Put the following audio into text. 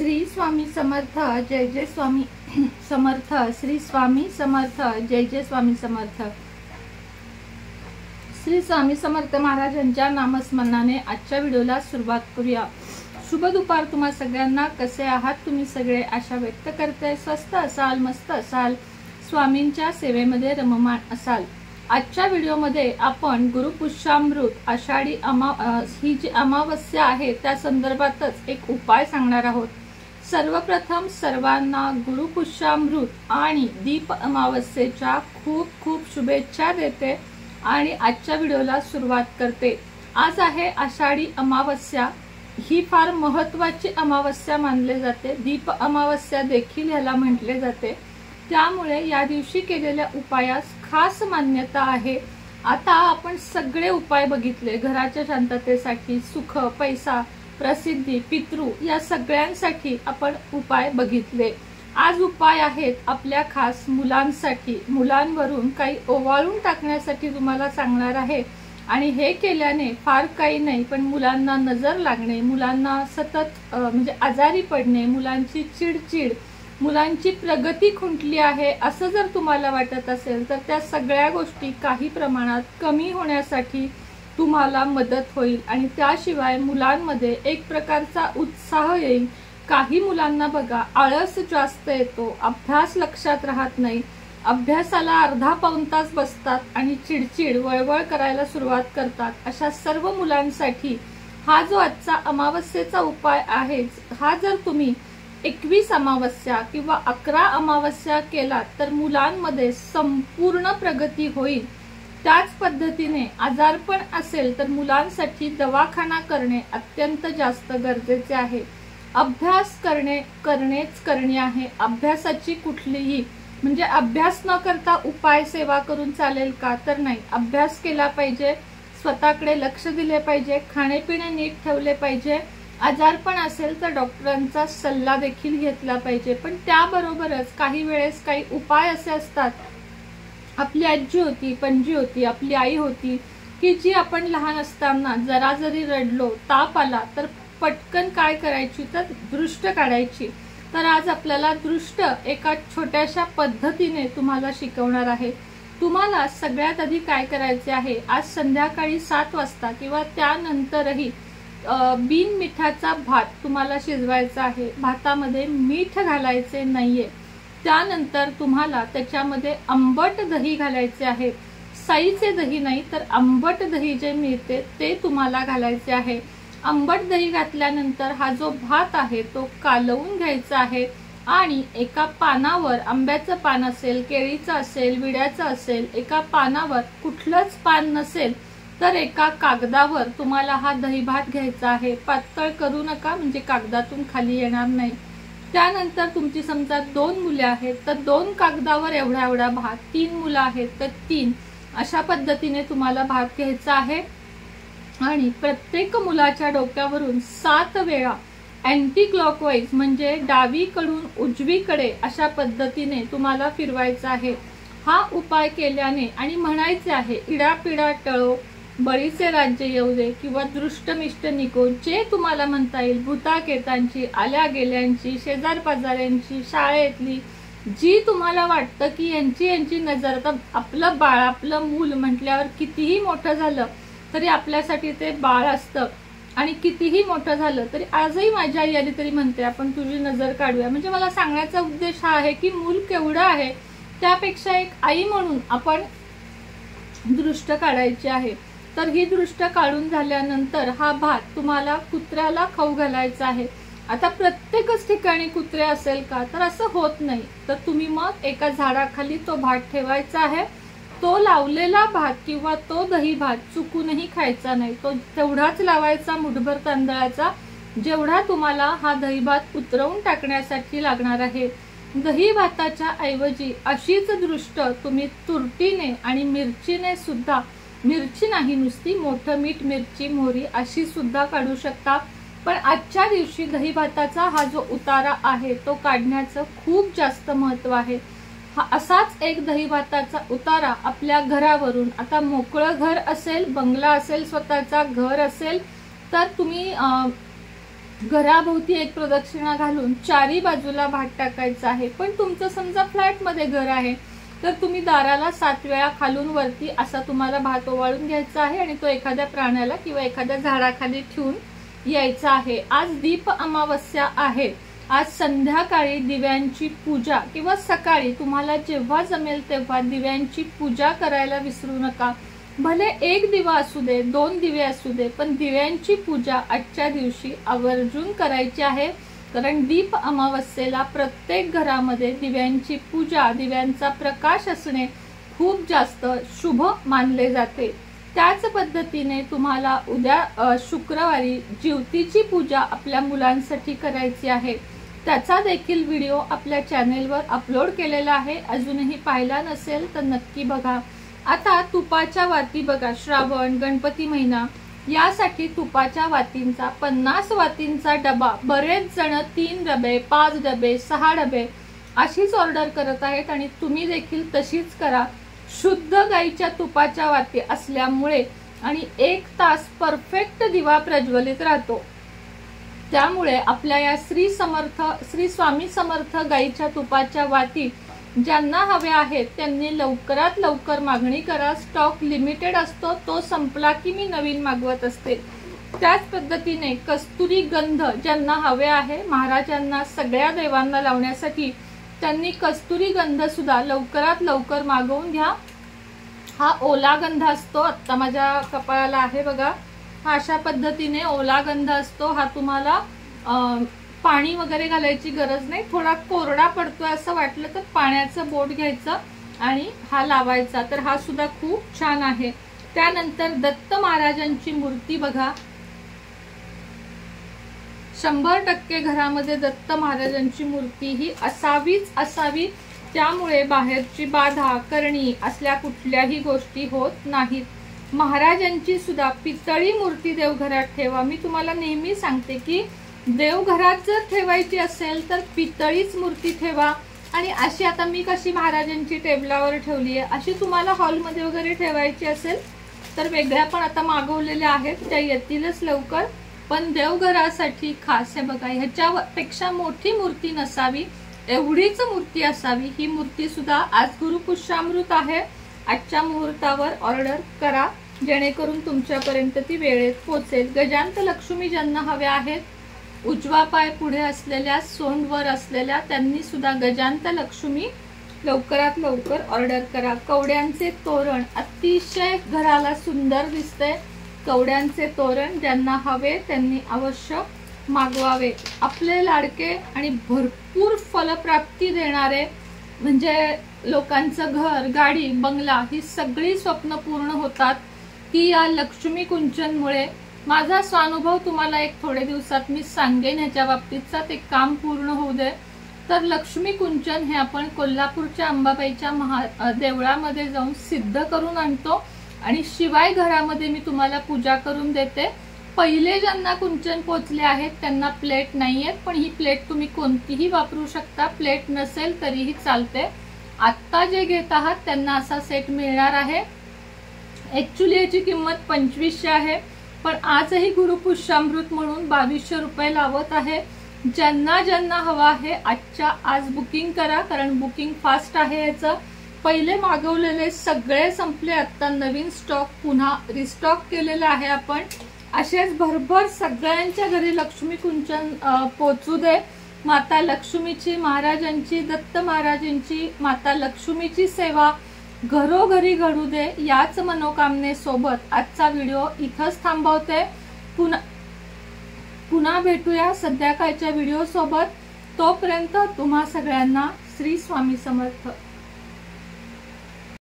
श्री स्वामी समर्थ जय जय स्वामी समर्थ श्री स्वामी समर्थ जय जय स्वामी समर्थ। श्री स्वामी समर्थ महाराजांच्या नामस्मरणाने आजच्या व्हिडिओला सुरुवात करूया। शुभ दुपार तुम्हा सगळ्यांना। कसे आहात तुम्ही सगळे? आशा व्यक्त करते स्वस्थ असाल, मस्त असाल, स्वामींच्या सेवेमध्ये रममाण असाल। आजच्या व्हिडिओमध्ये आपण गुरुपुष्यामृत आषाढी ही जी अमावस्या आहे त्या संदर्भातच एक उपाय सांगणार आहोत। सर्वप्रथम सर्वांना गुरुपुष्यामृत आणि दीप अमावस्येच्या खूप खूप शुभेच्छा देते आणि आजच्या व्हिडिओला सुरुवात करते। आज आहे आषाढी अमावस्या। ही फार महत्त्वाची अमावस्या मानली जाते। दीप अमावस्या देखील याला म्हटले जाते। त्यामुळे या दिवशी केलेल्या उपायास खास मान्यता आहे। आता आपण सगळे उपाय बघितले, घराच्या शांततेसाठी, सुख, पैसा, प्रसिद्धी, पितृ या सगळ्यांसाठी आपण उपाय बघितले। आज उपाय आहेत आपल्या खास मुलांसाठी। मुलांवरून काही ओवाळून टाकण्यासाठी तुम्हाला सांगणार आहे आणि हे केल्याने फार काही नाही, पण मुलांना नजर लागणे, मुलांना सतत म्हणजे आजारी पडणे, मुलांची चिडचिड, मुलांची प्रगती खुंटली आहे असं जर तुम्हाला वाटत असेल तर त्या सगळ्या गोष्टी काही प्रमाणात कमी होण्यासाठी तुम्हाला मदत होईल आणि त्याशिवाय मुलांमध्ये एक प्रकारचा उत्साह येईल। काही मुलांना बघा आळस जास्त येतो, अभ्यास लक्षात राहत नाही, अभ्यासाला अर्धा पाऊण तास बसतात आणि चिडचिड वळवळ करायला सुरुवात करतात। अशा सर्व मुलांसाठी हा जो आजचा अमावस्येचा उपाय आहे, हा जर तुम्ही 21 अमावस्या किंवा 11 अमावस्या केला तर मुलांमध्ये संपूर्ण प्रगती होईल। त्याच पद्धतीने आजारपण असेल तर मुलांसाठी दवाखाना करणे अत्यंत जास्त गरजेचे आहे। अभ्यास करणे आहे। अभ्यासाची कुठलीही म्हणजे अभ्यास न करता उपाय सेवा करून चालेल का? तर नाही, अभ्यास केला पाहिजे, स्वतःकडे लक्ष दिले पाहिजे, खाणेपिणे नीट ठेवले पाहिजे। आजारपण असेल तर डॉक्टरांचा सल्ला देखील घेतला पाहिजे। पण त्याबरोबरच काही वेळेस काही उपाय असे असतात, आपली आजी होती, पणजी होती, आपली आई होती की जी आपण लहान असताना जरा जरी रडलो, ताप आला तर पटकन काय करायची तर दृष्ट काढायची। तर आज आपल्याला दृष्ट एका छोट्याशा पद्धतीने तुम्हाला शिकवणार आहे। तुम्हाला सगळ्यात आधी काय करायचे आहे, आज संध्याकाळी 7 वाजता किंवा त्यानंतरही बिन मिठाचा भात तुम्हाला शिजवायचा आहे। भातामध्ये मीठ घालायचे नाहीये। त्यानंतर तुम्हाला त्याच्यामध्ये आंबट दही घालायचे आहे। साईचे दही नाही तर आंबट दही जे मिळते ते तुम्हाला घालायचे आहे। आंबट दही घातल्यानंतर हा जो भात आहे तो कालवून घ्यायचा आहे आणि एका पानावर, आंब्याचं पान असेल, केळीचं असेल, विड्याचं असेल, एका पानावर, कुठलंच पान नसेल तर एका कागदावर तुम्हाला हा दही भात घ्यायचा आहे। पातळ करू नका म्हणजे कागदातून खाली येणार नाही। त्यानंतर तुमची समजा 2 मुले आहेत तर 2 कागदावर एवढा एवढा भात, 3 मुलं आहेत तर 3, अशा पद्धतीने तुम्हाला भात घ्यायचा आहे आणि प्रत्येक मुलाच्या डोक्यावरून 7 वेळा अँटी क्लॉकवाईज म्हणजे डावीकडून उजवीकडे अशा पद्धतीने तुम्हाला फिरवायचा आहे। हा उपाय केल्याने आणि म्हणायचे आहे, इडापिडा टळो, बळीचे राज्य येऊ दे किंवा दृष्टमिष्ट निको, जे तुम्हाला म्हणता येईल, भूताकेतांची, आल्या गेल्यांची, शेजार पाजाऱ्यांची, शाळेतली, जी तुम्हाला वाटतं की यांची नजर, आता आपलं बाळ, आपलं मूल म्हटल्यावर कितीही मोठं झालं तरी आपल्यासाठी ते बाळ असतं आणि कितीही मोठं झालं तरी आजही माझी आई आली तरी म्हणते आपण तुझी नजर काढूया। म्हणजे मला सांगण्याचा उद्देश हा आहे की मूल केवढं आहे त्यापेक्षा एक आई म्हणून आपण दृष्ट काढायची आहे। तर ही दृष्ट काढून झाल्यानंतर हा भात तुम्हाला कुत्र्याला खाऊ घालायचा आहे। आता प्रत्येकच ठिकाणी कुत्रे असेल का तर असं होत नाही, तर तुम्ही मग एका झाडाखाली तो भात ठेवायचा आहे। तो लावलेला भात किंवा तो दही भात चुकूनही खायचा नाही, तो तेवढाच लावायचा मुठभर तांदळाचा जेवढा तुम्हाला हा दही भात उतरवून टाकण्यासाठी लागणार आहे। दही भाताच्या ऐवजी अशीच दृष्ट तुम्ही तुरटीने आणि मिरचीने सुद्धा, मिरची नाही नुसती, मोठं मीठ, मिरची, मोहरी अशी सुद्धा काढू शकता। पण आजच्या दिवशी दही भाताचा हा जो उतारा आहे तो काढण्याचं खूप जास्त महत्त्व आहे। हा असाच एक दही भाताचा उतारा आपल्या घरावरून, आता मोकळं घर असेल, बंगला असेल, स्वतःचा घर असेल तर तुम्ही घराभोवती एक प्रदक्षिणा घालून चारी बाजूला भात टाकायचा आहे। पण तुमचं समजा फ्लॅट मध्ये घर आहे तर तुम्ही दाराला 7 वेळा खालून वरती असा तुम्हाला भात ओवाळून घ्यायचा आहे आणि तो एखाद्या प्राण्याला किंवा एखाद्या झाडाखाली ठेवून यायचा आहे। आज दीप अमावस्या आहे। आज संध्याकाळी दिव्यांची पूजा किंवा सकाळी तुम्हाला जेव्हा जमेल तेव्हा दिव्यांची पूजा करायला विसरू नका। भले 1 दिवा असू दे, 2 दिवे असू दे, पण दिव्यांची पूजा आजच्या दिवशी आवर्जून करायची आहे। कारण दीप अमावस्येला प्रत्येक घरामध्ये दिव्यांची पूजा, दिव्यांचा प्रकाश असणे खूप जास्त शुभ मानले जाते। त्याच पद्धतीने तुम्हाला उद्या शुक्रवारी ज्योतीची पूजा आपल्या मुलांसाठी करायची आहे। त्याचा देखील व्हिडिओ आपल्या चॅनेलवर अपलोड केलेला आहे। अजूनही पाहिला नसेल तर नक्की बघा। आता तुपाच्या वाती बघा, श्रावण गणपती महिना यासाठी तुपाच्या वातींचा 50 वातींचा डबा बरेच जण 3 डबे, 5 डबे, 6 डबे अशीच ऑर्डर करत आहेत आणि तुम्ही देखील तशीच करा। शुद्ध गाईच्या तुपाच्या वाती असल्यामुळे आणि 1 तास परफेक्ट दिवा प्रज्वलित राहतो। त्यामुळे आपल्या या श्री स्वामी समर्थ गाईच्या तुपाच्या वाती ज्यांना हव्या आहेत त्यांनी लवकरात लवकर मागणी करा। स्टॉक लिमिटेड असतो, तो संपला की मी नवीन मागवत असते। त्याच पद्धतीने कस्तुरी गंध ज्यांना हवे आहे महाराजांना सगळ्या देवांना लावण्यासाठी त्यांनी कस्तुरी गंध सुद्धा लवकरात लवकर मागवून घ्या। हा ओला गंध असतो, आता माझ्या कपाळाला आहे बघा, हा अशा पद्धतीने ओला गंध असतो। हा तुम्हाला पाणी वगैरे घालायची गरज नाही, थोडा कोरडा पडतोय असं वाटलं तर पाण्याचं बोट घ्यायचं आणि हा लावायचा, तर हा सुद्धा खूप छान आहे। त्यानंतर दत्त महाराजांची मूर्ती बघा, 100% घरामध्ये दत्त महाराजांची मूर्ती ही असावीच असावी। त्यामुळे बाहेरची बाधा करणी असल्या कुठल्याही गोष्टी होत नाहीत। महाराजांची सुद्धा पितळी मूर्ती देवघरात ठेवा। मी तुम्हाला नेहमी सांगते की देवघरात जर ठेवायची असेल तर पितळीच मूर्ती ठेवा। आणि अशी आता मी कशी महाराजांची टेबलावर ठेवली आहे अशी तुम्हाला हॉलमध्ये वगैरे ठेवायची असेल तर वेगळ्या पण आता मागवलेल्या आहेत, त्या येतीलच लवकर। पण देवघरासाठी खास आहे बघा, ह्याच्यापेक्षा मोठी मूर्ती नसावी, एवढीच मूर्ती असावी। ही मूर्ती सुद्धा आज गुरुपुष्यामृत आहे, आजच्या मुहूर्तावर ऑर्डर करा जेणेकरून तुमच्यापर्यंत ती वेळेत पोहोचेल। गजांत लक्ष्मी ज्यांना हव्या आहेत, उजवा पाय पुढे असलेल्या, सोंडवर असलेल्या, त्यांनी सुद्धा गजांत लक्ष्मी लवकरात लवकर ऑर्डर करा। कवड्यांचे तोरण अतिशय घराला सुंदर दिसते। कवड्यांचे तोरण ज्यांना हवे त्यांनी अवश्य मागवावे। आपले लाडके आणि भरपूर फलप्राप्ती देणारे म्हणजे लोकांचं घर, गाडी, बंगला ही सगळी स्वप्न पूर्ण होतात की या लक्ष्मी कुंचनमुळे। माझा स्वानुभव तुम्हाला एक थोडे दिवसात मी सांगेन ह्याच्या बाबतीतचा, ते काम पूर्ण होऊ दे। तर लक्ष्मी कुंचन हे आपण कोल्हापूरच्या अंबाबाईच्या देवळामध्ये जाऊन सिद्ध करून आणतो आणि शिवाय घरामध्ये मी तुम्हाला पूजा करून देते। पहिले ज्यांना कुंचन पोचले आहेत त्यांना प्लेट नाहीयेत, पण ही प्लेट तुम्ही कोणतीही वापरू शकता, प्लेट नसेल तरीही चालते। आत्ता जे घेत आहात त्यांना असा सेट मिळणार आहे। ऍक्च्युली याची किंमत 2500 आहे, पण आजही गुरुपुष्यामृत म्हणून 2200 रुपये लावत आहे। ज्यांना ज्यांना हवा आहे आजच्या आज बुकिंग करा, कारण बुकिंग फास्ट आहे। याचं पहिले मागवलेले सगळे संपले, आता नवीन स्टॉक पुन्हा रिस्टॉक केलेला आहे आपण। असेच भरभर सगळ्यांच्या घरी लक्ष्मी कुंचन पोचू दे। माता लक्ष्मीची, महाराजांची, दत्त महाराजांची, माता लक्ष्मीची सेवा घरोघरी घडू दे, याच मनोकामनेसोबत आजचा व्हिडिओ इथंच थांबवते। पुन्हा भेटूया संध्याकाळच्या व्हिडिओ सोबत। तोपर्यंत तुम्हा सगळ्यांना श्री स्वामी समर्थ।